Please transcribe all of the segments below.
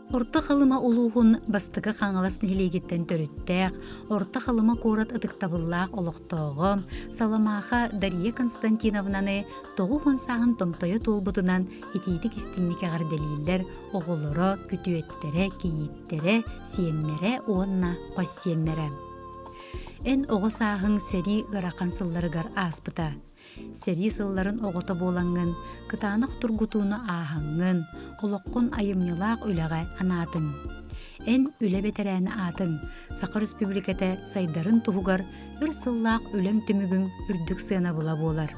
Орта халыма улуғын бастыға қаңыласын хилегеттен төріттәк, орта халыма корат ытықтабыллақ олықтоғым, саламаға Дарья Константиновнаны тоғуғын сағын томтойы толбутынан етейдік істіңнеке ғарделейлер, оғылыры, күтуеттері, кейеттері, сиеннері, оғынна қоссиеннері. Эн оғы сағын сәри ғарақан сылларығар аспыта. Сәри сылларын оғыта болаңын, кытанық тұргутуыны ағыңын, олыққын айымнылақ үліғай анатын. Эн үлі бетерәні атын, Сақыр Республиката сайдарын тұғығар үр сыллақ өлің түмігін үрдік сыйына бұла болар.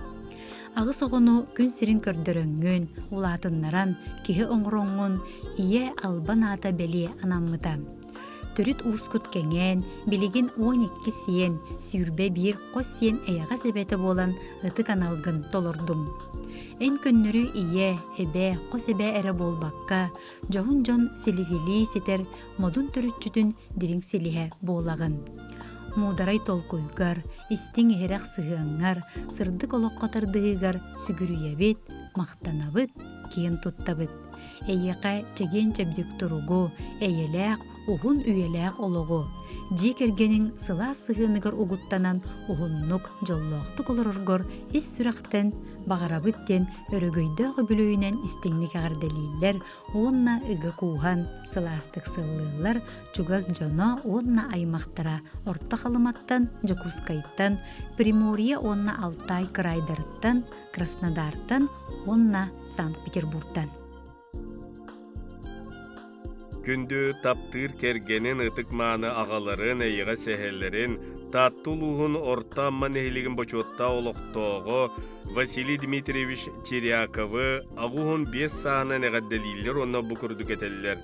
Ағыс оғыну күн сирин көрдіріңін, улатыннаран, кеге оңғырыңын, ие албан ата бәлі анаммыта. Төріт ұскут кәңен, білеген 12 сиен, сүйірбе бір қос сиен әяға сәбәті болан ұты каналғын толырдым. Ән көннөрі ие, әбе, қос әбе әрі болбаққа, жоғын жон селігілі сетер, модун түрітчүтін дерің селіге болағын. Мударай толкуйгар, истің ерақ сығыңар, сырдық олыққатырдығығар сүгірүйебет, мақтанабыт, кейін тұттабыт. Әйеқа чеген чәбдік тұруғу, әйеләқ, уғын үйеләқ олығы. Жек ергенің сыла сығынығыр ұғыттанан уғыннық жыллоқты қолырырғыр ес сүрақтен, бағарабыттен, өрігөйдөғы бүлөйінен істіңнік ағарделейлер, онна үгі қуған сыластық сылылар, чугаз жоно онна аймақтара, орта қалыматтан, Жакускайттан, Примория онна Алтай крайдарыттан, Краснодарттан, онна Санкт-Петербургтан. Күнді таптыр кергенін ытыкманы ағаларын, әйіға сәхелерін, таттулуғын орта манехилігін бочотта олықтоғы Василий Дмитриевич Теряковы ағуғын 5 сағынан әғадделейлер онна бұкырдық әтелілер.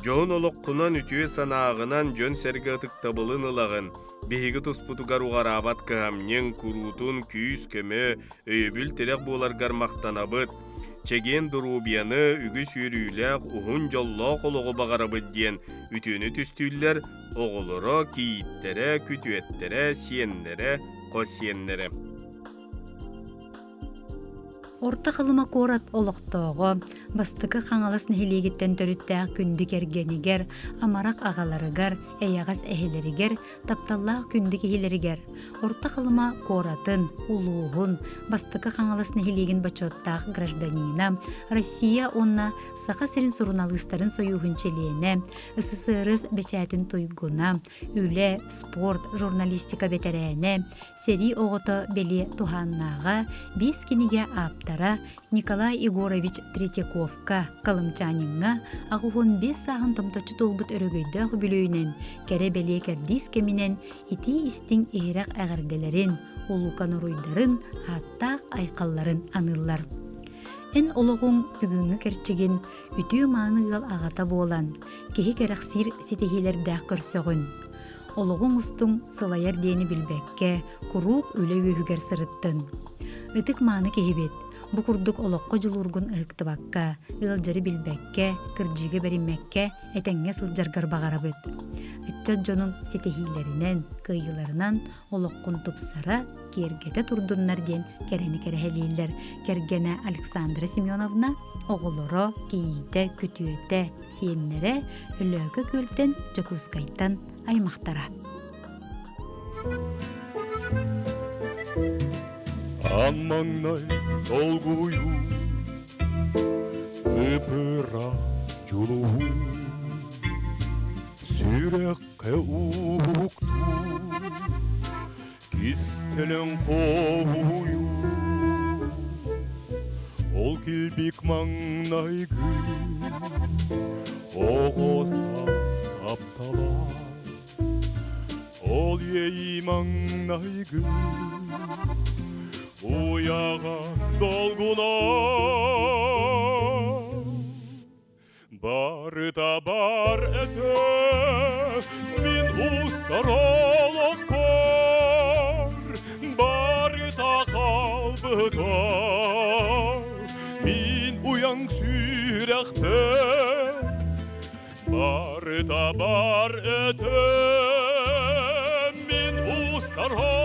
Жоғын олыққынан үтіе санағынан жөн сәргі ытықтабылын ылағын, бейгі тұспутуғар уғарабат кәмнен, күрутун, күйіс көмі, өйбіл терек боларғар мақтанабыт, Чеген дұрубияны үгі сүйрүйләк ұғын жолла қолығы бағарабыд ден үтіні түстүйлер оғылыры, кейіттері, күтуеттері, сиенлері, қосиенлері. Орта қылыма корат олықтоғы, бастықы қаңаласын хелегеттен төріттәк күндік ергенігер, амарақ ағаларығар, әяғас әхелерігер, тапталлақ күндік әхелерігер. Орта қылыма коратын, улуғын, бастықы қаңаласын хелеген бачоттақ гражданина, Россия онна сақа сірін сұрыналыстарын сойуғын челені, СССР бәчәтін тойгуна, үлі, спорт, журналистика бетерәні, сери оғыты бәлі туханнаға, 5 кенеге аптара, Николай Егорович Третьяковка Калымчанинга ағуғын 5 сағын томточы толбыт өрігөйдөғ бүлөйінен, кәрі бәле кәрдис кемінен, ити истің ehrak әғірделерін, олуқан ұруйдарын, аттақ айқалларын анылар. Эн олығың бүгінгі кәрчеген үтіу маңығыл ағата болан, кехі кәрәқсір сетехилердәқ көрсөғін. Олығың ұстың сылайар дені білбәкке, құруқ өлі өйгер сырыттын. Үтік маңы кехебет, бұ күрдік олыққа жылургын ұқтыбаққа, ұлжары білбәкке, кірджіге бәрімәкке, әтәңе сылжарғар бағарабыд. Үтчат жонun сетехилерінен, кыйыларынан олыққын тұпсара, кергете турдуннар ден кәрәні кәрәхелейлер. Кергені Александра Семеновна, оғылыры, кейді, күтуеті, сиеннері, үлігі көлтен Жакускайттан аймақтара. Анмаңнай толгую, ыпырас жулуу, сүрекке укту, кистелен қою, ол келбек маңнайгы, оғосас таптала, ол ей маңнайгы, уяғас долгуна барыта бар әті мен ұстаралық барыта қалбыта мен уяң сүйрәқті барыта бар әті мен ұстаралық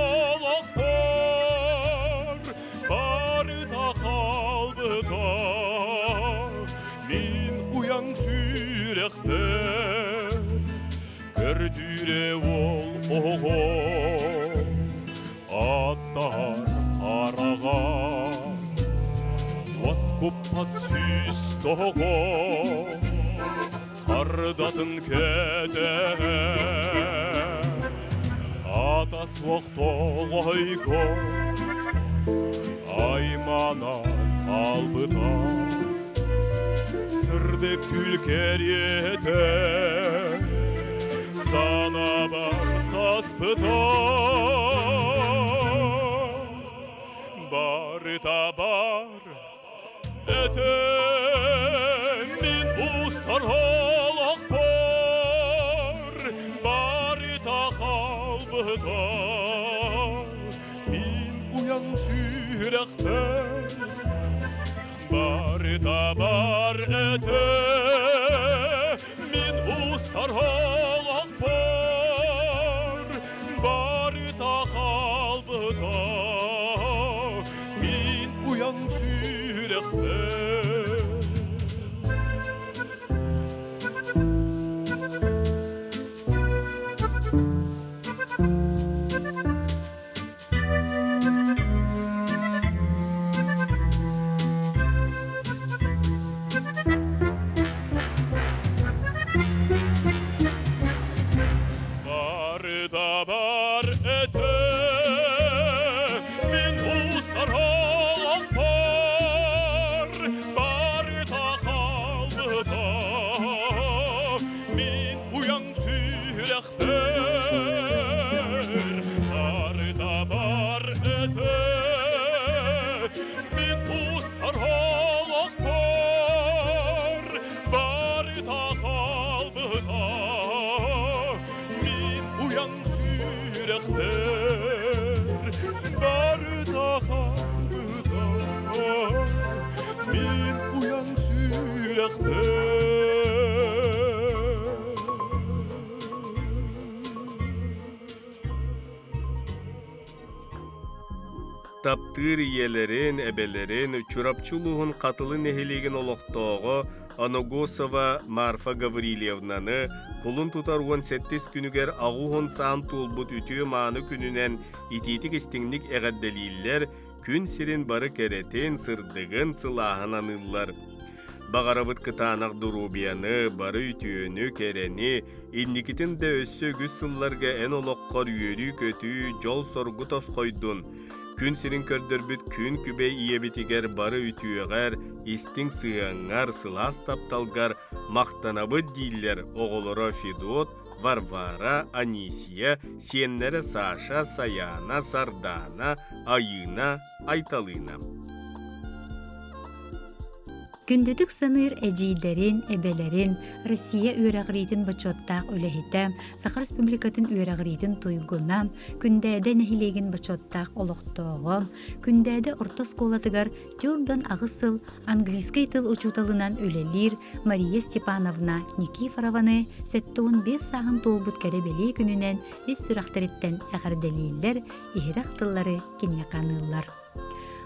сүйрәхпәр көрдүре ол оғын аттар қараған Воскопат сүз тоғы қардатын кәдәр Атас вақтоғайға аймана қалбыта Сырды күлкер ете Сана бар саспыта Барыта бар ете Min ustar halak бар Барыта қалбыта Min uyan sürəxbər Барыта бар ete Min ustar halak бар Барыта қалбыта Min uyan sürəxbər Barıta бар ete Min ustar halak бар Barıta қалбыта Min uyan sürəxbər Barıta бар ete Min ustar halak бар Barıta қалбыта Min uyan sürəxbər Barıta қалбыta Min uyan Таптыр иелерин, эбелерин, чурапчулуғын қатылы нехилеген олықтоғы Аногосова Марфа Гаврилевнаны Kulun tutar 18 günüger ağuhun sağın tulbut ütüğü mağını gününen ititik istinglik eğeddeliyiller gün sirin barı keretin sırdıgın sılahın anıllar. Bağarabıt kıtanaq durubiyanı, barı ütüğünü, kereni, innikitin de össü güz sıllarga en oloqqar yürü kötü jol sorgu tos koydun. Күн сирин көрдөрбүт күн күбей иебитигер бары ütüğer, истиң сыяңар сылас тапталгар мақтанабыт диллер оголоро Федот, Варвара, Анисия, сиеннере Саша, Саяна, Сардана, Айына, Айталына. Күндүдүк сыныр эжийдерин, эбелерин, Россия үйрәгритин бачоттақ өлехитем, Сахар Республикатын үйрәгритин туйгунам, күндәді нәхилеген бачоттақ олықтоғым, күндәді орта сколатыгар Jordan ағысыл английский тыл учуталынан өлелир Мария Степановна Никифорованы сөттуын 5 сағын толбут кәребелі күнінен ес сүрақтыреттен әғарделейлер, ихирақ тыллары кенеқанылар.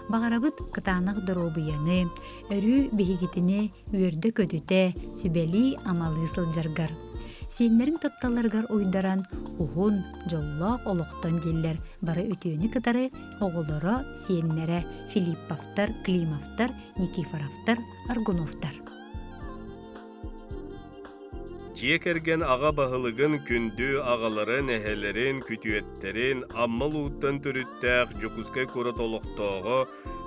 Бағарабыт кытанақ дұробияны, өрі бейгітіні үйерді көдіте, сүбәли амалы сылжаргар. Сенлерін тапталаргар ойдаран уғын, жоллақ олықтан делер бары өтіөні кытары оғылары сенлері Филипповтар, Климовтар, Никифоровтар, Аргуновтар. Жиекерген аға бағылығын күнді ағалары нәхелерін, күтуеттерін, аммал ұттан түріттәқ жокускай көрі толықтығы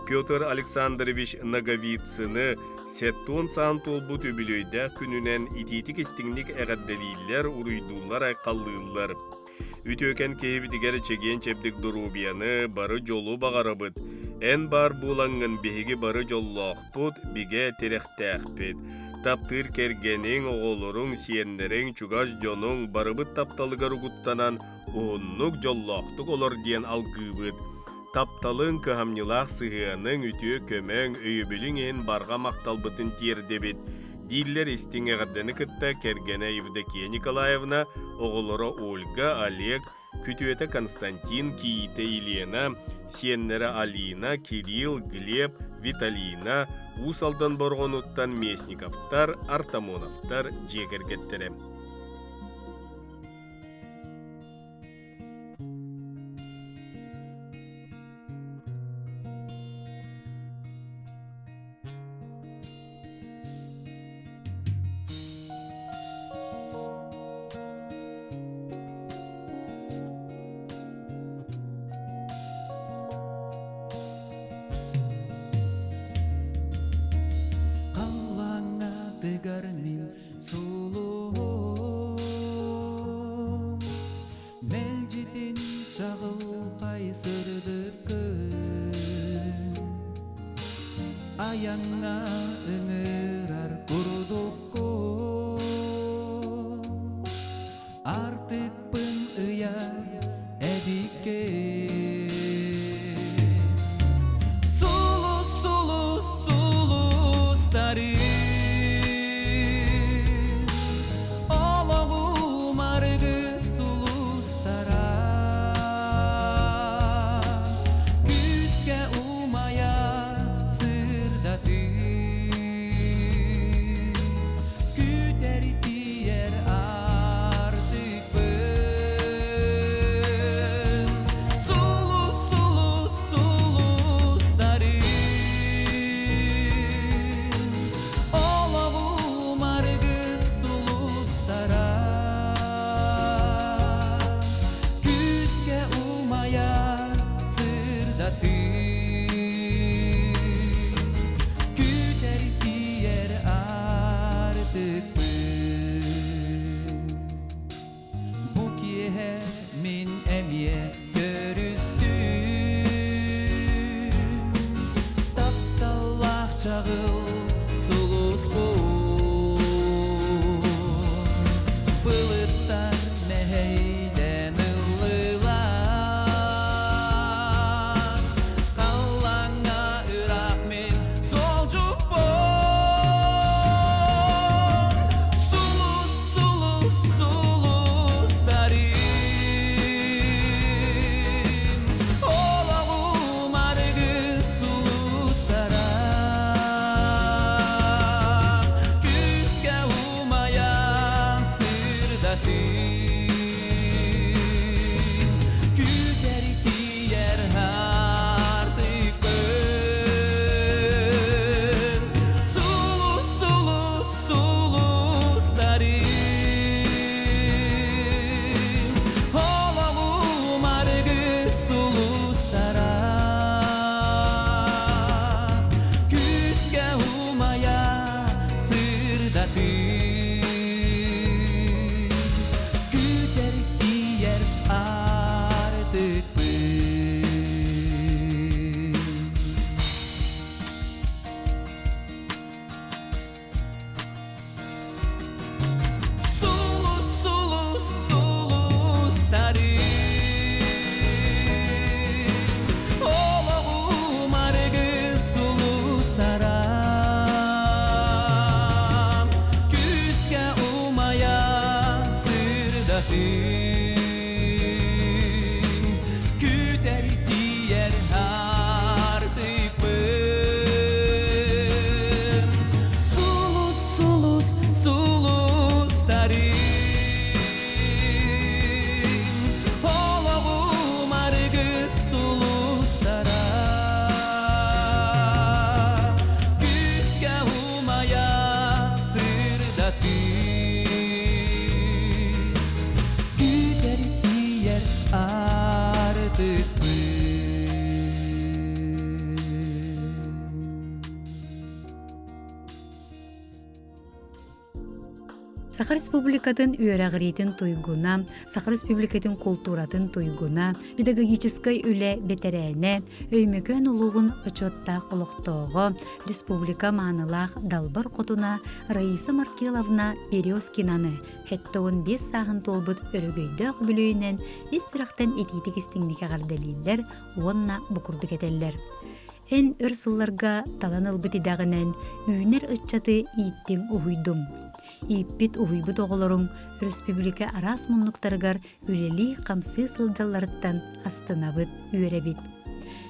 Петр Александрович Наговицыны сеттон сан толбут өбілөйдәқ күнінен ититик истіңлік әғадделейлер ұруйдулар айқаллылар. Үтөкен кейбітігер чеген чепдік дұрубияны бары жолу бағарабыд. Ән бар бұлаңын беге бары жоллақпыд, биге теректәқпід. Таптыр кергенің оғолырың сиеннерің чугаш жоның барыбыт тапталыгар ұғыттанан ұғыннық жоллақтық олар ден алгыбыд. Тапталын көхамнилақ сығыяның үтіе көмәң өйібілің ең барға мақталбытын тердебет. Диллер истиңе ғадданы кітті кергені Евдокия Николаевна, оғылары Ольга, Олег, күтуеті Константин, Киита Елена, сиеннері Алина, Кирилл, Глеб, Виталина, Усалдан борғонуттан Местниковтар, Артамоновтар жегергеттері. Garmin sulu Melcidin çağıl kaysırdık Ayağına ıngırar kurduk Artık pın ıyar edike Sulus sulus sulus dari Саха Республикатын үөрәгәритен туйгуна, Саха Республикатын культуратын туйгуна, педагогической үле бетерәне, өймөкөн улугун очоттак олохтоого, республика маанылах далбар котуна Раиса Маркеловна Березкинаны хеттоон 5 сағын толбут өрөгөйдөк бүлүүнен ис-сырактан этитик истиңнике гарделиллер, уонна букурдук этеллер. Эн өрсылларга таланылбыт идагынан үйнер ыччаты ииттин уйдум. Иппит уйбут оголорун республика арас муннуктаргар үлели камсы сылжалларыттан астынабыт үөребит.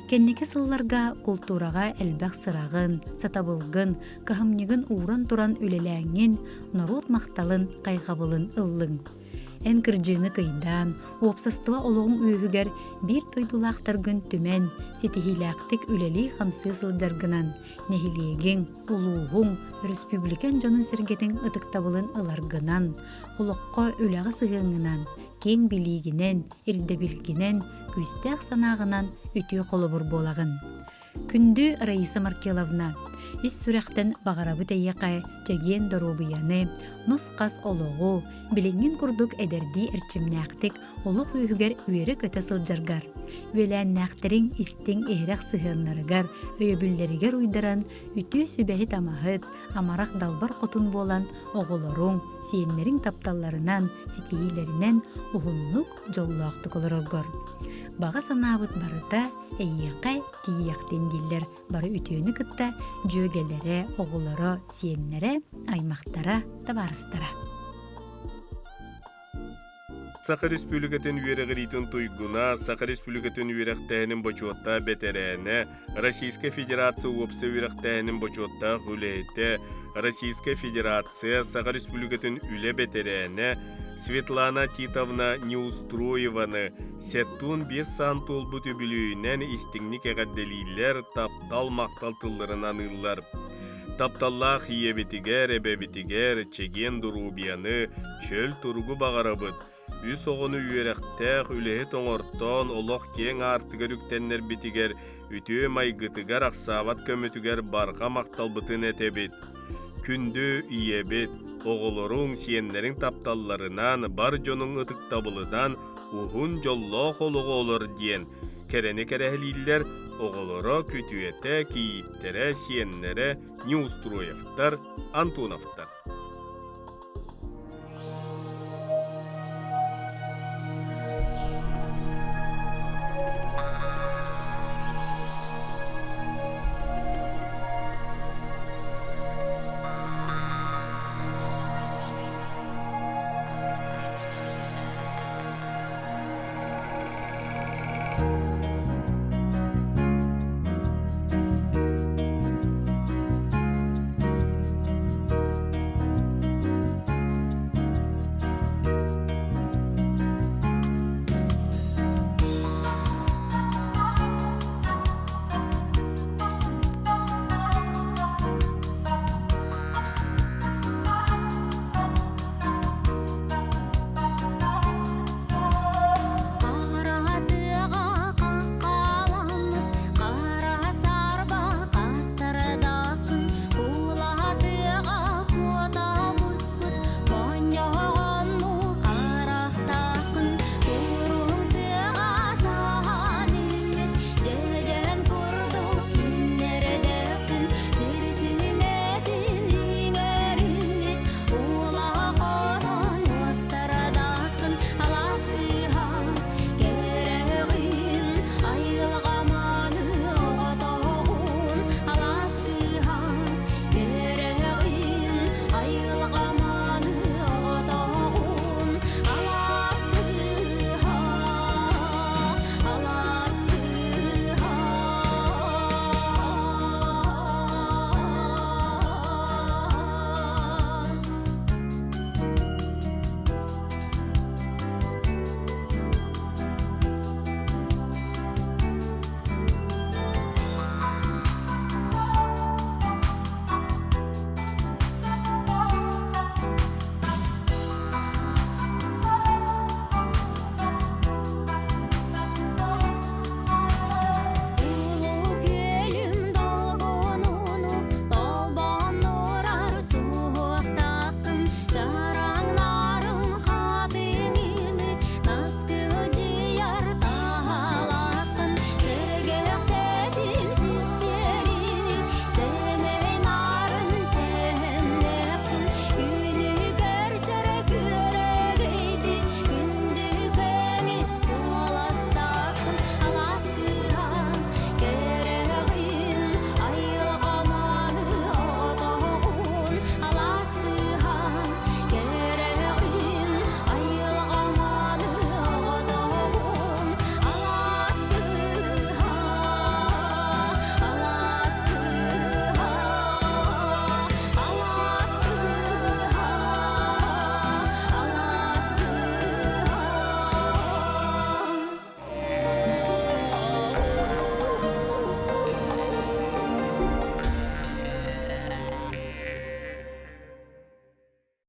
Кеннеке сылларга культурага элбэх сырагын, сатабылгын, кахамнигын уран туран үлеләңин, народ макталын, кайгабылын ыллың. Эн кыржыны кыйдан, уопсастыва олоғын үйігер бир тойдулақтаргын түмен, сетихилактик үлели хамсы сылдаргынан, нехилегин, улуғын, республикан жанын сергетин ытыктабылын ыларгынан, олоққа үләғы сығыңынан, кең билигинен, ирдебилгинен, күстәк санағынан үтіе қолыбыр болағын. Күнді Раиса Маркеловна, ис сүрәқтен бағарабы тәйеқай жаген дорубияны, нұсқас олығы, біліңін күрдік әдерді әрчімнәқтік олық үйігер үйері көті сылжаргар. Вөлән нәқтірін істің ehрақ сығынларыгар, өйөбіллерігер уйдаран, үті сүбәхі тамахыт, амарақ далбар қотын болан, оғыларың, сиенлерін тапталларынан, сетейілерінен ұғынлық жоллақты колырыргар. Баға санабыт барыта, әйеқай тияқтен диллер бары үтіөні кытта, жөгелері, оғылары, сиенлері, аймақтара, табарыстара. Саха Республикатын үйерегіритін туйгуна, Саха Республикатын үйеректәйінің бочуотта бетерәне, Российская Федерация уопсы үйеректәйінің бочуотта хүлейті, Российская Федерация Саха Республикатын үле бетерәне, Светлана Титовна Неустроеваны, сәттун 5 сан толбу төбілүйінен истіңнік әғадделейлер таптал мақтал тылларынан ыллар. Тапталлах иебетигер, эбебетигер, чеген дурубияны, чөл тургу бағарабыт. Үс оғыны үйеректәқ, үлеhe тоңортон, олық кен артыгар үктеннер бітігер, үтіе майгытыгар ақсават көмітігер барға мақталбытын әтебет. Күнді иебет, оғылырың сиенлерін тапталларынан, бар жонын ытықтабылыдан, ухун жоллоқ олығы олыр дейін. Кәрені кәрәхлейлер, оғылыры күтуеті, кейіттере, сиенлері, Неустроевтар, Антоновтар.